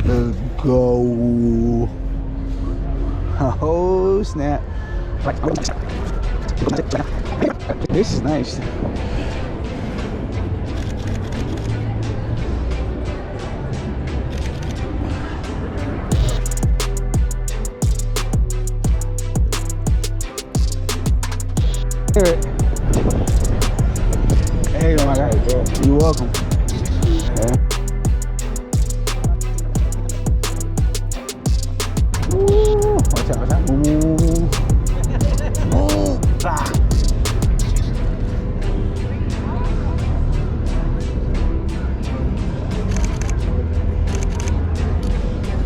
Let's go. Oh snap. This is nice. Hey, oh my God. You're welcome. Watch out, watch out.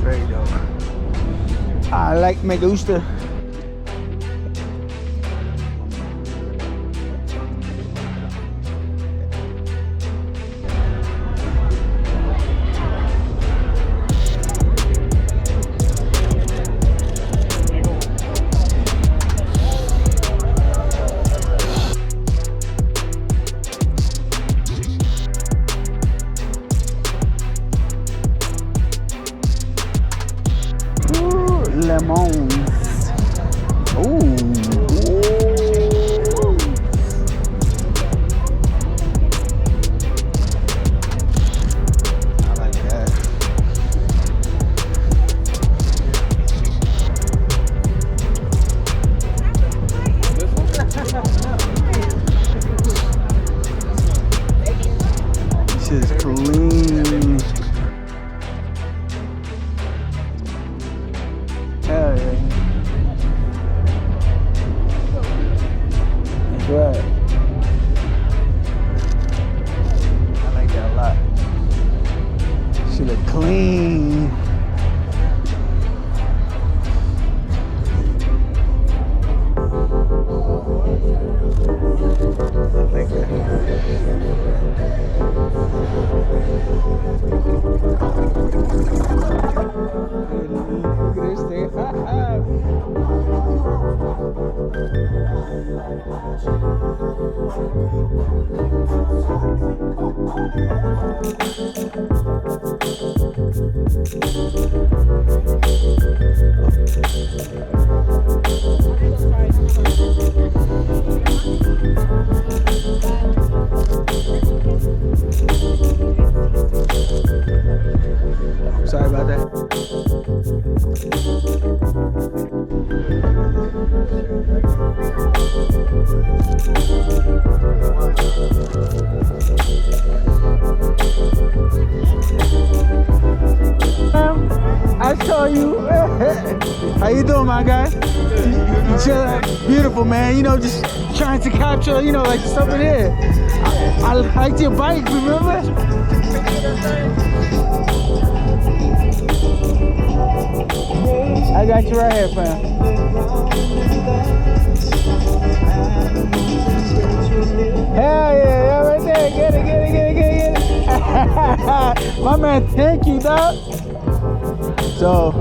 Very dope. I like me gusta. Lemons. Ooh. I like that. This is clean. Hell yeah. That's right. I like that a lot. She look clean. I like that. Look at this thing. Sorry about that. I saw you. How you doing, my guy? You chilling? Beautiful, man. You know, just trying to capture, you know, like stuff in here. I liked your bike, remember? I got you right here, fam. Hell yeah, right there. Get it. My man, thank you, dog. So.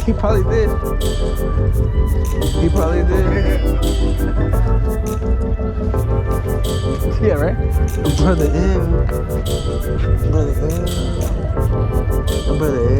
He probably did. He probably did. Yeah, right? Brother M. Brother M. Brother M.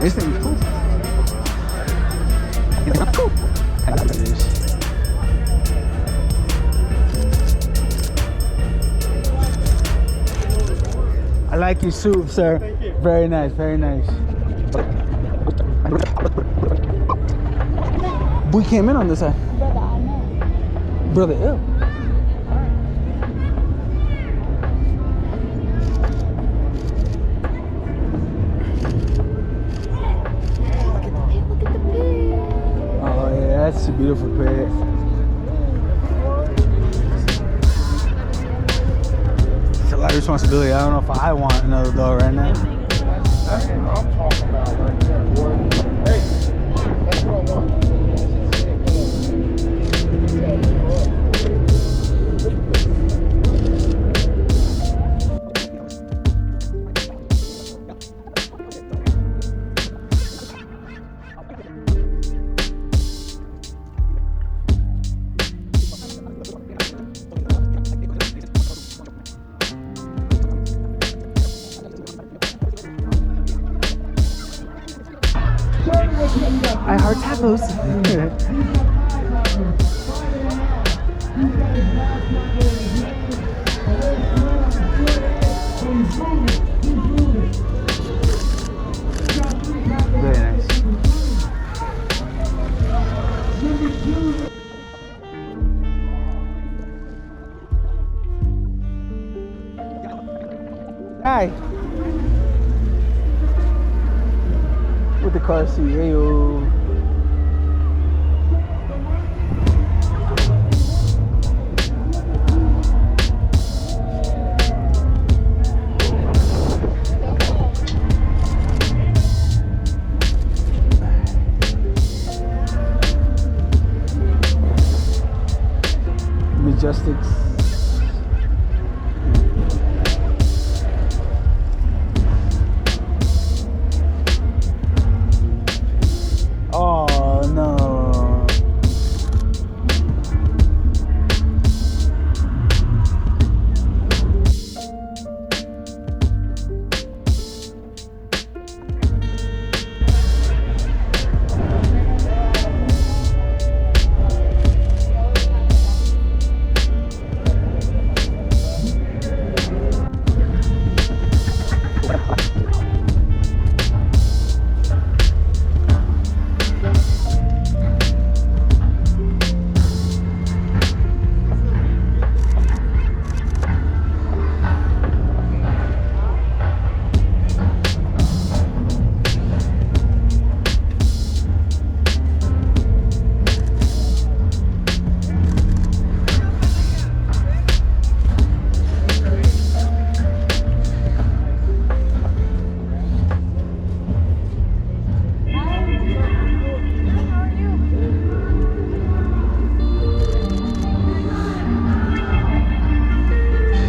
This thing is cool. It's cool. I know what it is. I like your suit, sir. Thank you. Very nice, very nice. We came in on this side. Brother, I know. Brother, ew. Look at the pig. Oh yeah, that's a beautiful pig. It's a lot of responsibility. I don't know if I want another dog right now. That's what I'm talking about right there, boy. Hey, that's what I want. I heart tacos. Very nice. Hi. With the car seat, ayo. Majestics. Oh no.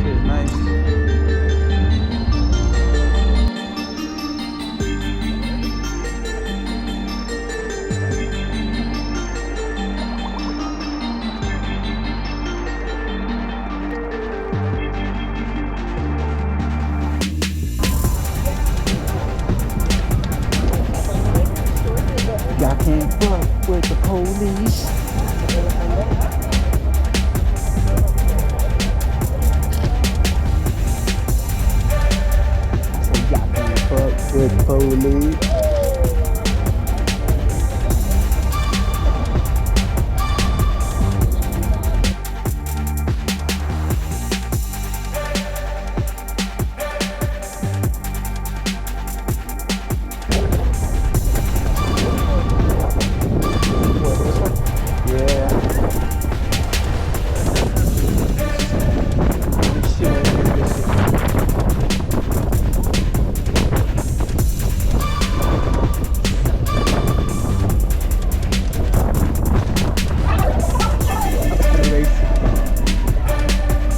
Shit, nice. Y'all can't fuck with the police. I said y'all can't fuck with the police.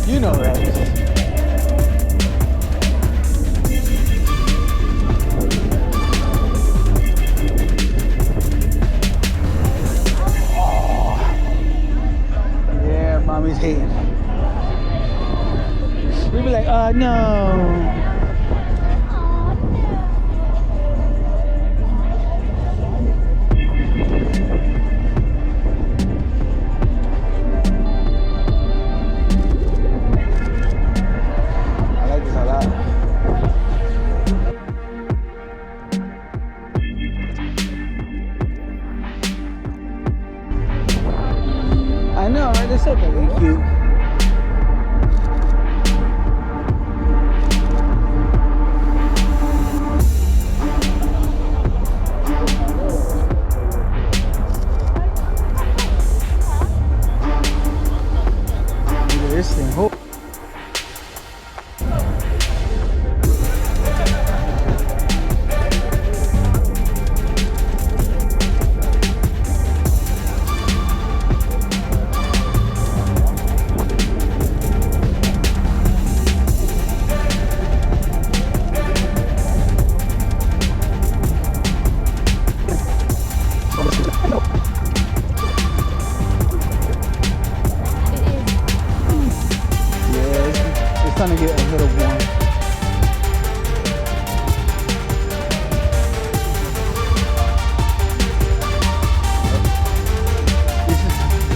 You know that. Yeah, mommy's hating. We be like, no. cute. Look at this thing. Oh. It's starting to get a little warm.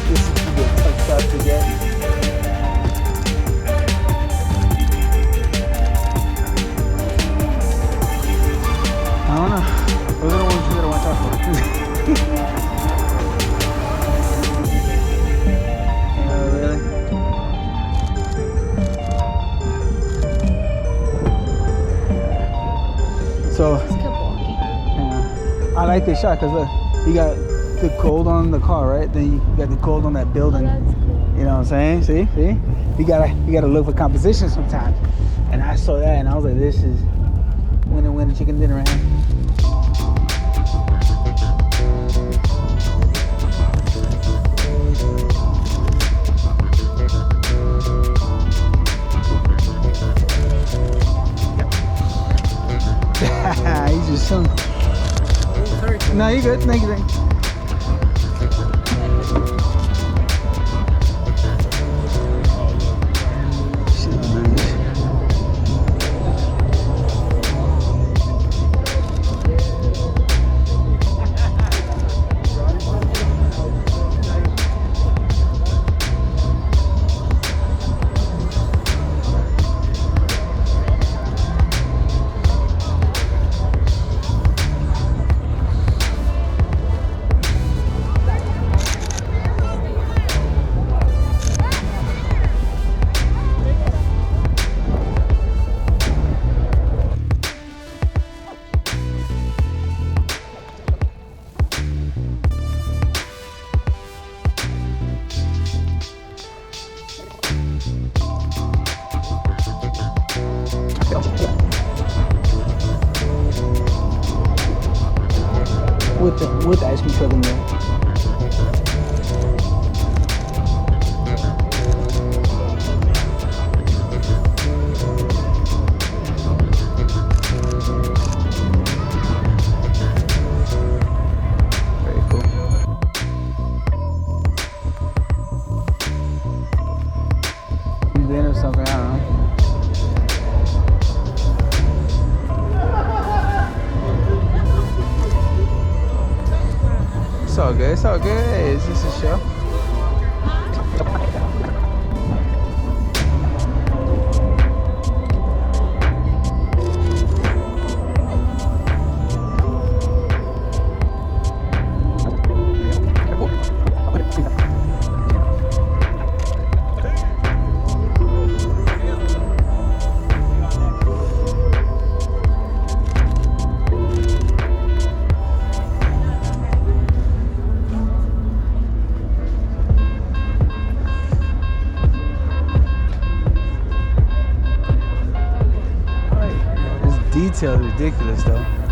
This is a good tough stuff to get. I don't know. Those are the ones you gotta watch out for. Really? So, Let's keep walking. I like this shot because look, you got the gold on the car, right? Then you got the gold on that Oh, building. that's cool. You know what I'm saying? See? You gotta look for composition sometimes. And I saw that and I was like, this is winner chicken dinner, man. He's just chilling. No, you good. Thank you. With the ice cream truck in there. Very cool. Then or something, I don't know. It's all good. It's all good. It's just a show. Detail is ridiculous though.